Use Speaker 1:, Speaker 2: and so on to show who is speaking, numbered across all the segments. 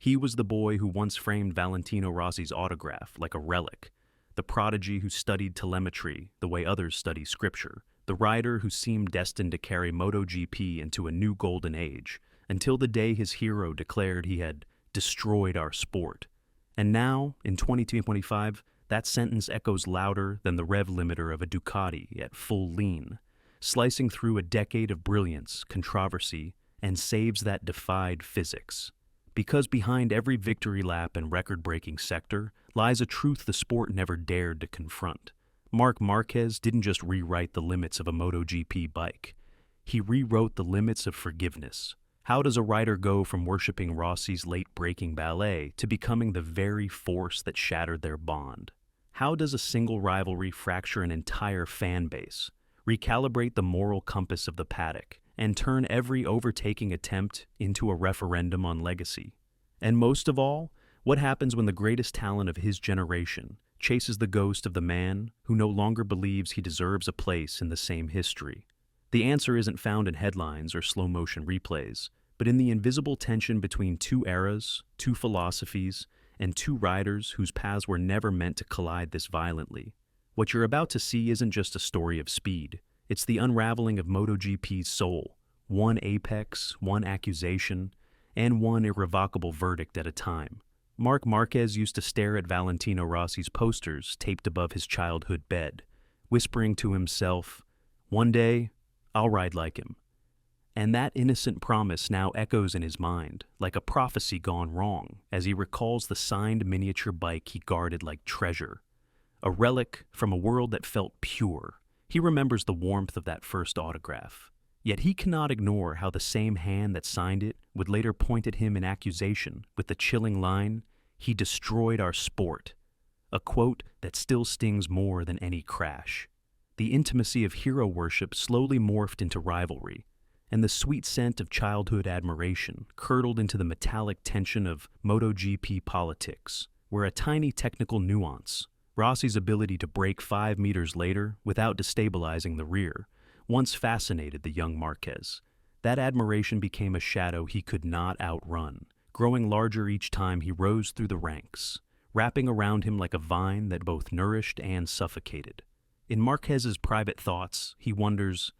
Speaker 1: He was the boy who once framed Valentino Rossi's autograph like a relic, the prodigy who studied telemetry the way others study scripture, the rider who seemed destined to carry MotoGP into a new golden age, until the day his hero declared he had destroyed our sport. And now, in 2025, that sentence echoes louder than the rev limiter of a Ducati at full lean, slicing through a decade of brilliance, controversy, and saves that defied physics. Because behind every victory lap and record-breaking sector lies a truth the sport never dared to confront. Marc Marquez didn't just rewrite the limits of a MotoGP bike. He rewrote the limits of forgiveness. How does a rider go from worshipping Rossi's late-breaking ballet to becoming the very force that shattered their bond? How does a single rivalry fracture an entire fan base, recalibrate the moral compass of the paddock, and turn every overtaking attempt into a referendum on legacy? And most of all, what happens when the greatest talent of his generation chases the ghost of the man who no longer believes he deserves a place in the same history? The answer isn't found in headlines or slow-motion replays, but in the invisible tension between two eras, two philosophies, and two riders whose paths were never meant to collide this violently. What you're about to see isn't just a story of speed. It's the unraveling of MotoGP's soul, one apex, one accusation, and one irrevocable verdict at a time. Marc Marquez used to stare at Valentino Rossi's posters taped above his childhood bed, whispering to himself, "One day, I'll ride like him." And that innocent promise now echoes in his mind, like a prophecy gone wrong, as he recalls the signed miniature bike he guarded like treasure, a relic from a world that felt pure. He remembers the warmth of that first autograph. Yet he cannot ignore how the same hand that signed it would later point at him in accusation with the chilling line, "He destroyed our sport," a quote that still stings more than any crash. The intimacy of hero worship slowly morphed into rivalry, and the sweet scent of childhood admiration curdled into the metallic tension of MotoGP politics, where a tiny technical nuance, Rossi's ability to brake 5 meters later without destabilizing the rear, once fascinated the young Marquez. That admiration became a shadow he could not outrun, growing larger each time he rose through the ranks, wrapping around him like a vine that both nourished and suffocated. In Marquez's private thoughts, he wonders,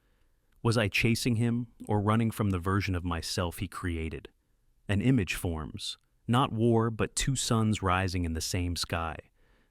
Speaker 1: was I chasing him or running from the version of myself he created? An image forms, not war but two suns rising in the same sky,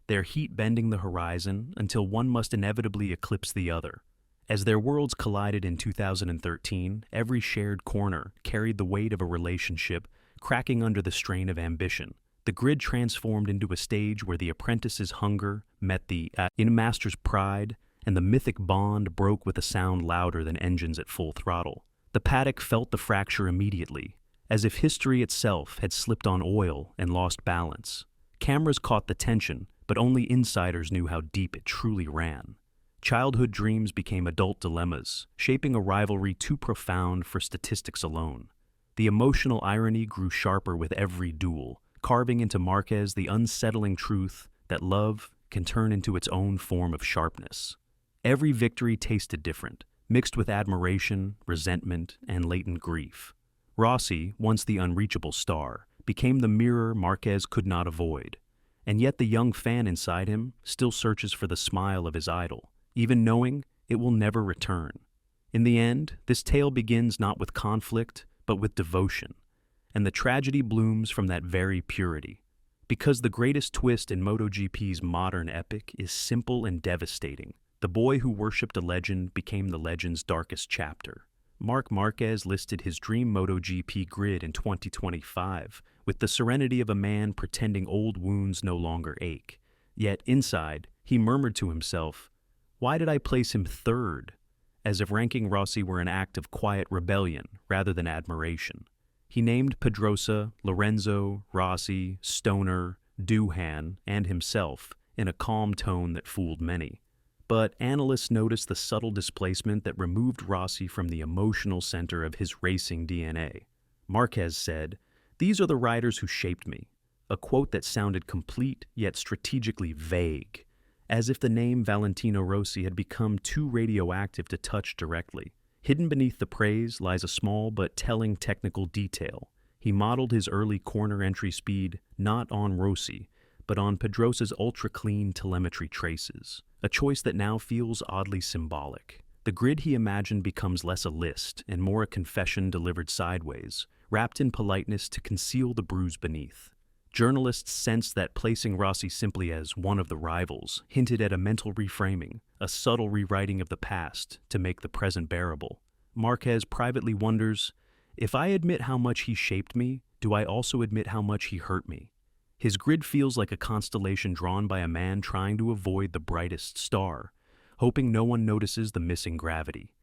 Speaker 1: their heat bending the horizon until one must inevitably eclipse the other. As their worlds collided in 2013, every shared corner carried the weight of a relationship cracking under the strain of ambition. The grid transformed into a stage where the apprentice's hunger met the master's pride, and the mythic bond broke with a sound louder than engines at full throttle. The paddock felt the fracture immediately, as if history itself had slipped on oil and lost balance. Cameras caught the tension, but only insiders knew how deep it truly ran. Childhood dreams became adult dilemmas, shaping a rivalry too profound for statistics alone. The emotional irony grew sharper with every duel, carving into Marquez the unsettling truth that love can turn into its own form of sharpness. Every victory tasted different, mixed with admiration, resentment, and latent grief. Rossi, once the unreachable star, became the mirror Marquez could not avoid. And yet the young fan inside him still searches for the smile of his idol, even knowing it will never return. In the end, this tale begins not with conflict, but with devotion. And the tragedy blooms from that very purity. Because the greatest twist in MotoGP's modern epic is simple and devastating. The boy who worshipped a legend became the legend's darkest chapter. Marc Marquez listed his dream MotoGP grid in 2025 with the serenity of a man pretending old wounds no longer ache. Yet inside, he murmured to himself, "Why did I place him third?" As if ranking Rossi were an act of quiet rebellion rather than admiration. He named Pedrosa, Lorenzo, Rossi, Stoner, Doohan, and himself in a calm tone that fooled many. But analysts noticed the subtle displacement that removed Rossi from the emotional center of his racing DNA. Marquez said, "These are the riders who shaped me," a quote that sounded complete yet strategically vague, as if the name Valentino Rossi had become too radioactive to touch directly. Hidden beneath the praise lies a small but telling technical detail. He modeled his early corner entry speed not on Rossi, but on Pedrosa's ultra-clean telemetry traces, a choice that now feels oddly symbolic. The grid he imagined becomes less a list and more a confession delivered sideways, wrapped in politeness to conceal the bruise beneath. Journalists sensed that placing Rossi simply as one of the rivals hinted at a mental reframing, a subtle rewriting of the past to make the present bearable. Marquez privately wonders, if I admit how much he shaped me, do I also admit how much he hurt me? His grid feels like a constellation drawn by a man trying to avoid the brightest star, hoping no one notices the missing gravity.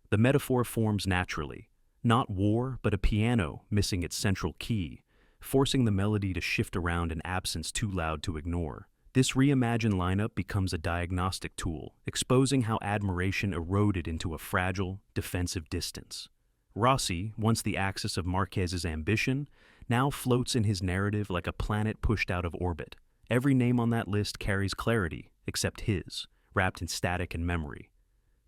Speaker 1: The metaphor forms naturally, not war, but a piano missing its central key, forcing the melody to shift around in absence too loud to ignore. This reimagined lineup becomes a diagnostic tool, exposing how admiration eroded into a fragile, defensive distance. Rossi, once the axis of Marquez's ambition, now floats in his narrative like a planet pushed out of orbit. Every name on that list carries clarity, except his, wrapped in static and memory.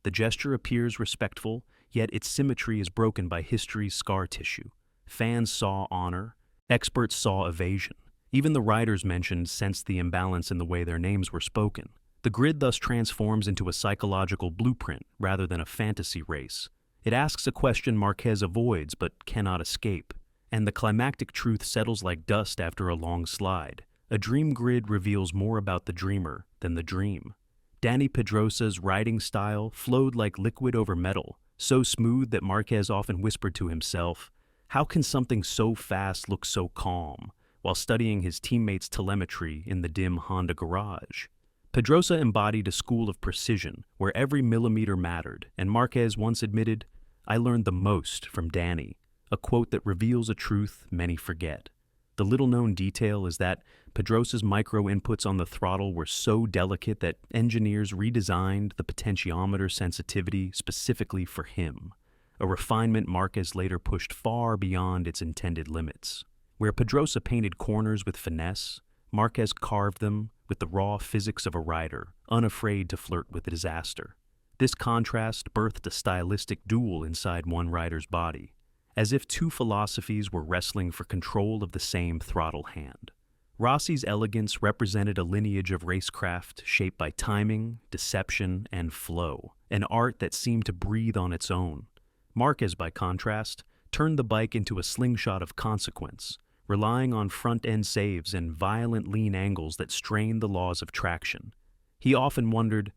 Speaker 1: The gesture appears respectful, yet its symmetry is broken by history's scar tissue. Fans saw honor, experts saw evasion. Even the riders mentioned sensed the imbalance in the way their names were spoken. The grid thus transforms into a psychological blueprint rather than a fantasy race. It asks a question Marquez avoids but cannot escape, and the climactic truth settles like dust after a long slide. A dream grid reveals more about the dreamer than the dream. Dani Pedrosa's riding style flowed like liquid over metal, so smooth that Marquez often whispered to himself, "How can something so fast look so calm?" while studying his teammates' telemetry in the dim Honda garage. Pedrosa embodied a school of precision where every millimeter mattered, and Marquez once admitted, "I learned the most from Dani," a quote that reveals a truth many forget. The little-known detail is that Pedrosa's micro-inputs on the throttle were so delicate that engineers redesigned the potentiometer sensitivity specifically for him, a refinement Marquez later pushed far beyond its intended limits. Where Pedrosa painted corners with finesse, Marquez carved them with the raw physics of a rider, unafraid to flirt with disaster. This contrast birthed a stylistic duel inside one rider's body, as if two philosophies were wrestling for control of the same throttle hand. Rossi's elegance represented a lineage of racecraft shaped by timing, deception, and flow, an art that seemed to breathe on its own. Marquez, by contrast, turned the bike into a slingshot of consequence, relying on front-end saves and violent lean angles that strained the laws of traction. He often wondered,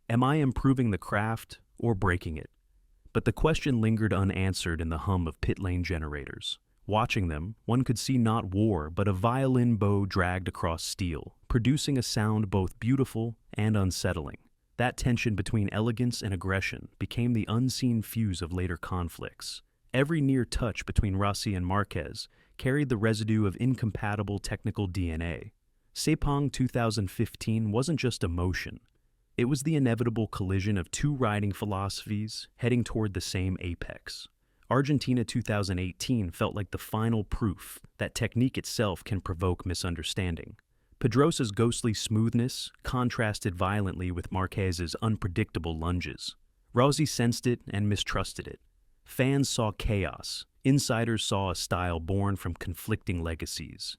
Speaker 1: am I improving the craft or breaking it? But the question lingered unanswered in the hum of pit lane generators. Watching them, one could see not war, but a violin bow dragged across steel, producing a sound both beautiful and unsettling. That tension between elegance and aggression became the unseen fuse of later conflicts. Every near touch between Rossi and Marquez carried the residue of incompatible technical DNA. Sepang 2015 wasn't just emotion. It was the inevitable collision of two riding philosophies heading toward the same apex. Argentina 2018 felt like the final proof that technique itself can provoke misunderstanding. Pedrosa's ghostly smoothness contrasted violently with Marquez's unpredictable lunges. Rossi sensed it and mistrusted it. Fans saw chaos. Insiders saw a style born from conflicting legacies.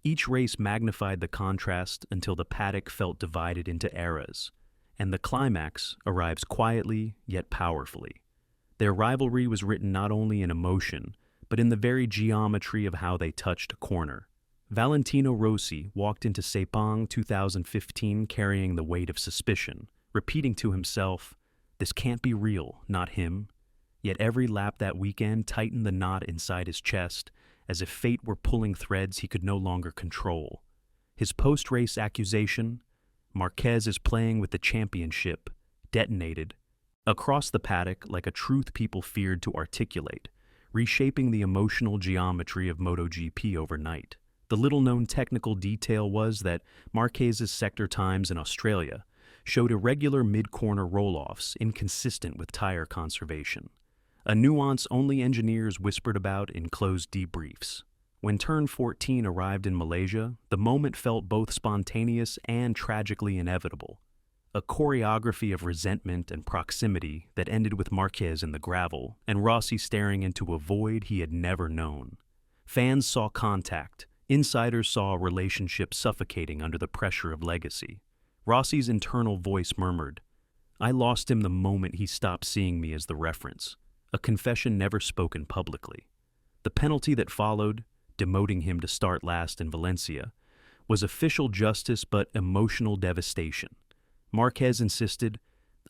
Speaker 1: Each race magnified the contrast until the paddock felt divided into eras, and the climax arrives quietly yet powerfully. Their rivalry was written not only in emotion, but in the very geometry of how they touched a corner. Valentino Rossi walked into Sepang 2015 carrying the weight of suspicion, repeating to himself, "This can't be real, not him." Yet every lap that weekend tightened the knot inside his chest, as if fate were pulling threads he could no longer control. His post-race accusation, "Marquez is playing with the championship," detonated across the paddock like a truth people feared to articulate, reshaping the emotional geometry of MotoGP overnight. The little-known technical detail was that Marquez's sector times in Australia showed irregular mid-corner roll-offs inconsistent with tire conservation, a nuance only engineers whispered about in closed debriefs. When turn 14 arrived in Malaysia, the moment felt both spontaneous and tragically inevitable, a choreography of resentment and proximity that ended with Marquez in the gravel and Rossi staring into a void he had never known. Fans saw contact. Insiders saw a relationship suffocating under the pressure of legacy. Rossi's internal voice murmured, "I lost him the moment he stopped seeing me as the reference," a confession never spoken publicly. The penalty that followed, demoting him to start last in Valencia, was official justice but emotional devastation. Marquez insisted,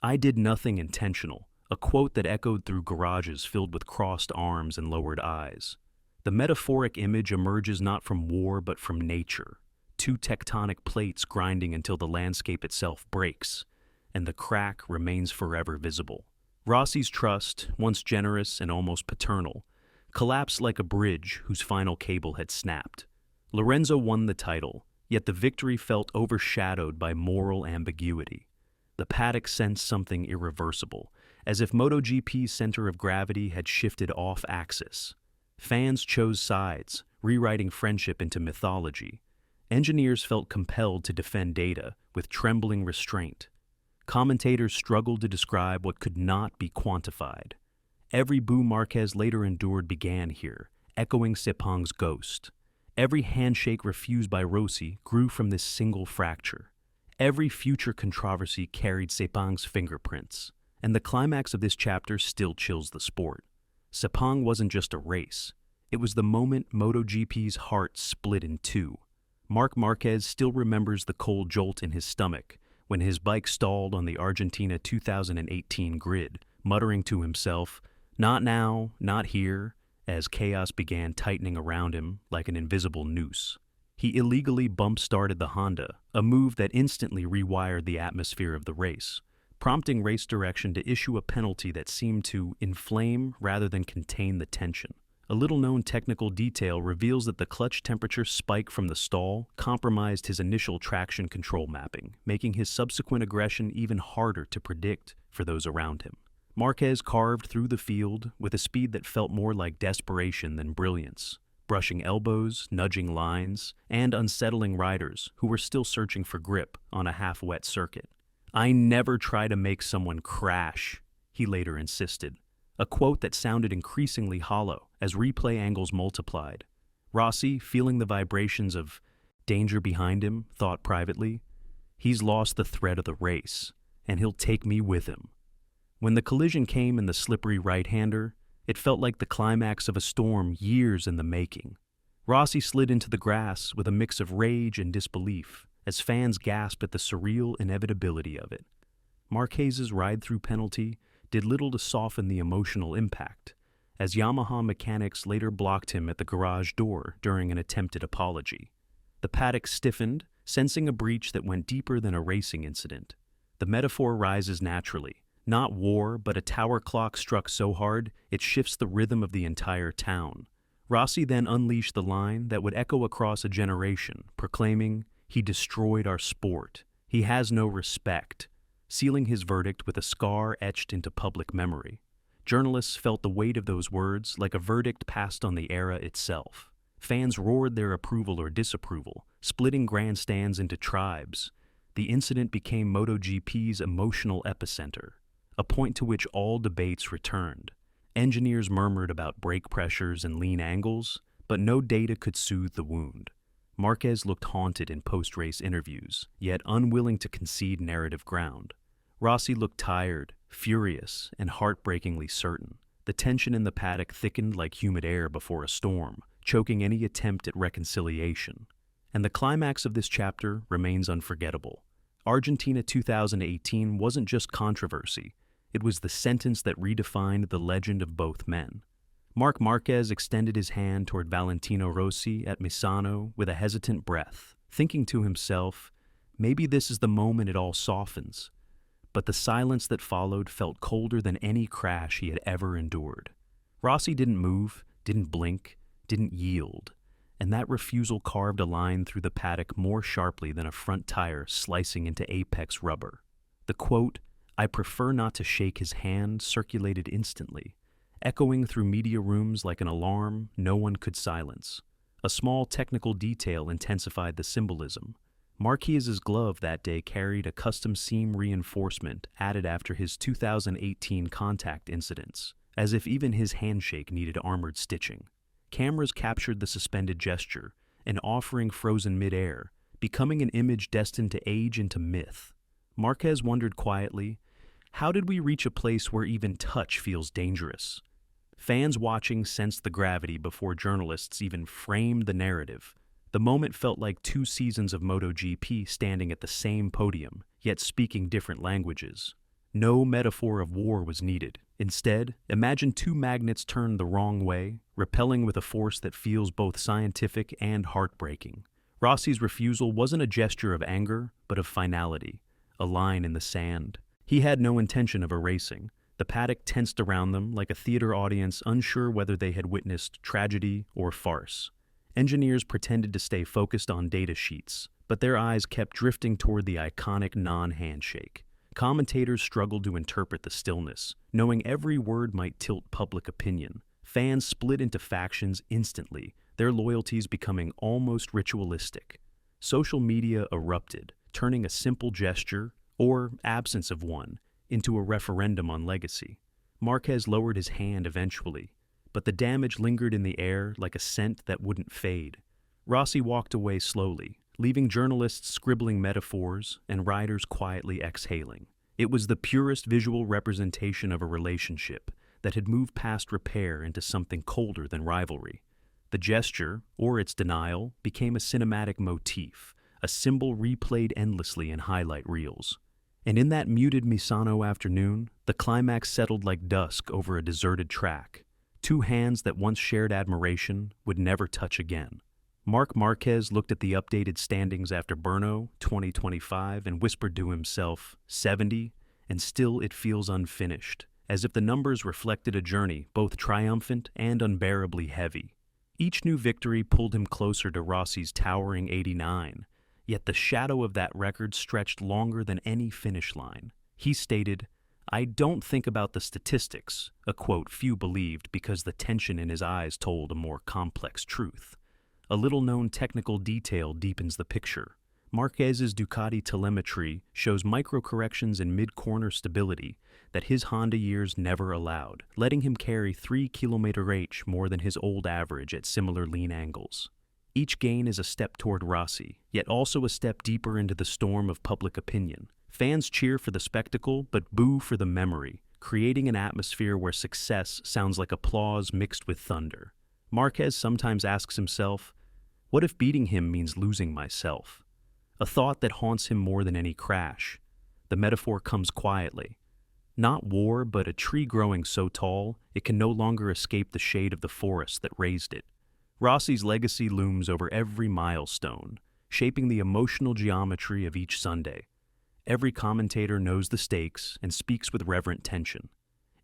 Speaker 1: "I did nothing intentional," a quote that echoed through garages filled with crossed arms and lowered eyes. The metaphoric image emerges not from war but from nature, two tectonic plates grinding until the landscape itself breaks, and the crack remains forever visible. Rossi's trust, once generous and almost paternal, collapsed like a bridge whose final cable had snapped. Lorenzo won the title, yet the victory felt overshadowed by moral ambiguity. The paddock sensed something irreversible, as if MotoGP's center of gravity had shifted off-axis. Fans chose sides, rewriting friendship into mythology. Engineers felt compelled to defend data with trembling restraint. Commentators struggled to describe what could not be quantified. Every boo Marquez later endured began here, echoing Sepang's ghost. Every handshake refused by Rossi grew from this single fracture. Every future controversy carried Sepang's fingerprints. And the climax of this chapter still chills the sport. Sepang wasn't just a race. It was the moment MotoGP's heart split in two. Marc Marquez still remembers the cold jolt in his stomach when his bike stalled on the Argentina 2018 grid, muttering to himself, "Not now, not here," as chaos began tightening around him like an invisible noose. He illegally bump-started the Honda, a move that instantly rewired the atmosphere of the race, prompting race direction to issue a penalty that seemed to inflame rather than contain the tension. A little-known technical detail reveals that the clutch temperature spike from the stall compromised his initial traction control mapping, making his subsequent aggression even harder to predict for those around him. Marquez carved through the field with a speed that felt more like desperation than brilliance, brushing elbows, nudging lines, and unsettling riders who were still searching for grip on a half-wet circuit. "I never try to make someone crash," he later insisted, a quote that sounded increasingly hollow as replay angles multiplied. Rossi, feeling the vibrations of danger behind him, thought privately, "He's lost the thread of the race, and he'll take me with him." When the collision came in the slippery right-hander, it felt like the climax of a storm years in the making. Rossi slid into the grass with a mix of rage and disbelief, as fans gasped at the surreal inevitability of it. Marquez's ride-through penalty did little to soften the emotional impact, as Yamaha mechanics later blocked him at the garage door during an attempted apology. The paddock stiffened, sensing a breach that went deeper than a racing incident. The metaphor rises naturally. Not war, but a tower clock struck so hard it shifts the rhythm of the entire town. Rossi then unleashed the line that would echo across a generation, proclaiming, "He destroyed our sport. He has no respect," sealing his verdict with a scar etched into public memory. Journalists felt the weight of those words like a verdict passed on the era itself. Fans roared their approval or disapproval, splitting grandstands into tribes. The incident became MotoGP's emotional epicenter, a point to which all debates returned. Engineers murmured about brake pressures and lean angles, but no data could soothe the wound. Marquez looked haunted in post-race interviews, yet unwilling to concede narrative ground. Rossi looked tired, furious, and heartbreakingly certain. The tension in the paddock thickened like humid air before a storm, choking any attempt at reconciliation. And the climax of this chapter remains unforgettable. Argentina 2018 wasn't just controversy. It was the sentence that redefined the legend of both men. Marc Marquez extended his hand toward Valentino Rossi at Misano with a hesitant breath, thinking to himself, maybe this is the moment it all softens. But the silence that followed felt colder than any crash he had ever endured. Rossi didn't move, didn't blink, didn't yield, and that refusal carved a line through the paddock more sharply than a front tire slicing into apex rubber. The quote, "I prefer not to shake his hand," circulated instantly, echoing through media rooms like an alarm no one could silence. A small technical detail intensified the symbolism. Marquez's glove that day carried a custom seam reinforcement added after his 2018 contact incidents, as if even his handshake needed armored stitching. Cameras captured the suspended gesture, an offering frozen mid-air, becoming an image destined to age into myth. Marquez wondered quietly, how did we reach a place where even touch feels dangerous? Fans watching sensed the gravity before journalists even framed the narrative. The moment felt like 2 seasons of MotoGP standing at the same podium, yet speaking different languages. No metaphor of war was needed. Instead, imagine 2 magnets turned the wrong way, repelling with a force that feels both scientific and heartbreaking. Rossi's refusal wasn't a gesture of anger, but of finality, a line in the sand. He had no intention of erasing. The paddock tensed around them like a theater audience unsure whether they had witnessed tragedy or farce. Engineers pretended to stay focused on data sheets, but their eyes kept drifting toward the iconic non-handshake. Commentators struggled to interpret the stillness, knowing every word might tilt public opinion. Fans split into factions instantly, their loyalties becoming almost ritualistic. Social media erupted, turning a simple gesture, or absence of one, into a referendum on legacy. Marquez lowered his hand eventually, but the damage lingered in the air like a scent that wouldn't fade. Rossi walked away slowly, leaving journalists scribbling metaphors and riders quietly exhaling. It was the purest visual representation of a relationship that had moved past repair into something colder than rivalry. The gesture, or its denial, became a cinematic motif, a symbol replayed endlessly in highlight reels. And in that muted Misano afternoon, the climax settled like dusk over a deserted track. 2 hands that once shared admiration would never touch again. Marc Marquez looked at the updated standings after Brno 2025 and whispered to himself, 70, and still it feels unfinished, as if the numbers reflected a journey both triumphant and unbearably heavy. Each new victory pulled him closer to Rossi's towering 89, yet the shadow of that record stretched longer than any finish line. He stated, "I don't think about the statistics," a quote few believed because the tension in his eyes told a more complex truth. A little-known technical detail deepens the picture. Marquez's Ducati telemetry shows micro-corrections in mid-corner stability that his Honda years never allowed, letting him carry 3 km/h more than his old average at similar lean angles. Each gain is a step toward Rossi, yet also a step deeper into the storm of public opinion. Fans cheer for the spectacle, but boo for the memory, creating an atmosphere where success sounds like applause mixed with thunder. Marquez sometimes asks himself, what if beating him means losing myself? A thought that haunts him more than any crash. The metaphor comes quietly. Not war, but a tree growing so tall, it can no longer escape the shade of the forest that raised it. Rossi's legacy looms over every milestone, shaping the emotional geometry of each Sunday. Every commentator knows the stakes and speaks with reverent tension.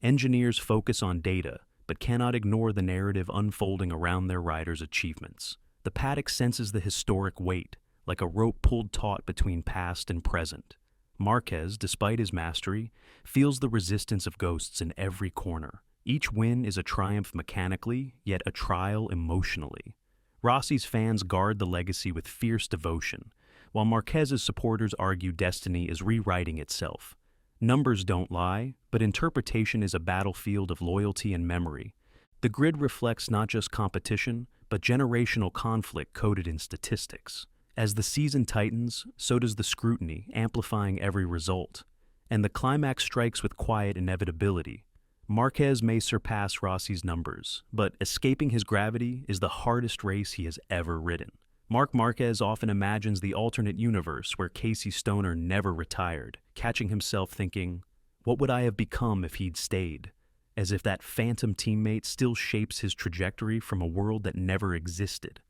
Speaker 1: Engineers focus on data, but cannot ignore the narrative unfolding around their riders' achievements. The paddock senses the historic weight, like a rope pulled taut between past and present. Marquez, despite his mastery, feels the resistance of ghosts in every corner. Each win is a triumph mechanically, yet a trial emotionally. Rossi's fans guard the legacy with fierce devotion, while Marquez's supporters argue destiny is rewriting itself. Numbers don't lie, but interpretation is a battlefield of loyalty and memory. The grid reflects not just competition, but generational conflict coded in statistics. As the season tightens, so does the scrutiny, amplifying every result. And the climax strikes with quiet inevitability. Marquez may surpass Rossi's numbers, but escaping his gravity is the hardest race he has ever ridden. Marc Marquez often imagines the alternate universe where Casey Stoner never retired, catching himself thinking, what would I have become if he'd stayed? As if that phantom teammate still shapes his trajectory from a world that never existed.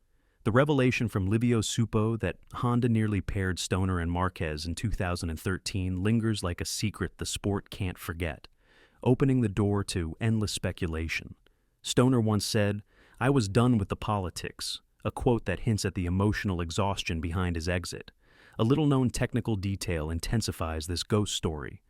Speaker 1: The revelation from Livio Suppo that Honda nearly paired Stoner and Marquez in 2013 lingers like a secret the sport can't forget, opening the door to endless speculation. Stoner once said, "I was done with the politics," a quote that hints at the emotional exhaustion behind his exit. A little-known technical detail intensifies this ghost story.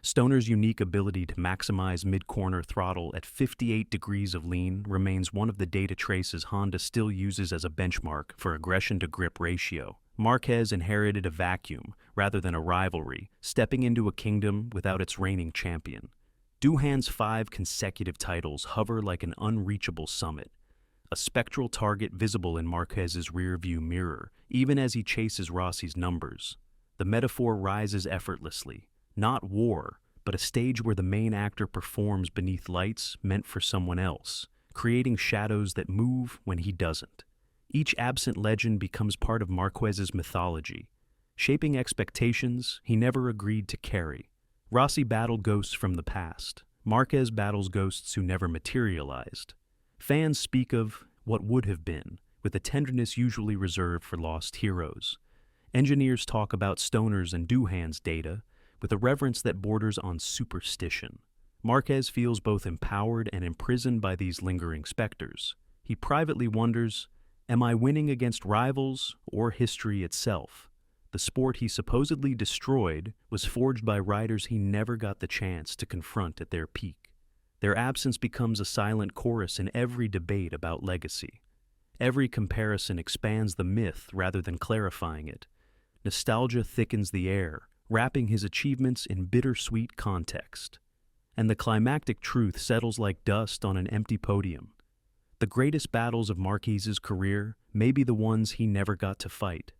Speaker 1: Stoner's unique ability to maximize mid-corner throttle at 58 degrees of lean remains one of the data traces Honda still uses as a benchmark for aggression-to-grip ratio. Marquez inherited a vacuum rather than a rivalry, stepping into a kingdom without its reigning champion. Duhan's 5 consecutive titles hover like an unreachable summit. a spectral target visible in Marquez's rearview mirror, even as he chases Rossi's numbers. The metaphor rises effortlessly. Not war, but a stage where the main actor performs beneath lights meant for someone else, creating shadows that move when he doesn't. Each absent legend becomes part of Marquez's mythology, shaping expectations he never agreed to carry. Rossi battled ghosts from the past. Marquez battles ghosts who never materialized. Fans speak of what would have been, with a tenderness usually reserved for lost heroes. Engineers talk about stoners and do-hands data, with a reverence that borders on superstition. Marquez feels both empowered and imprisoned by these lingering specters. He privately wonders, am I winning against rivals or history itself? The sport he supposedly destroyed was forged by riders he never got the chance to confront at their peak. Their absence becomes a silent chorus in every debate about legacy. Every comparison expands the myth rather than clarifying it. Nostalgia thickens the air, wrapping his achievements in bittersweet context. And the climactic truth settles like dust on an empty podium. The greatest battles of Marquez's career may be the ones he never got to fight.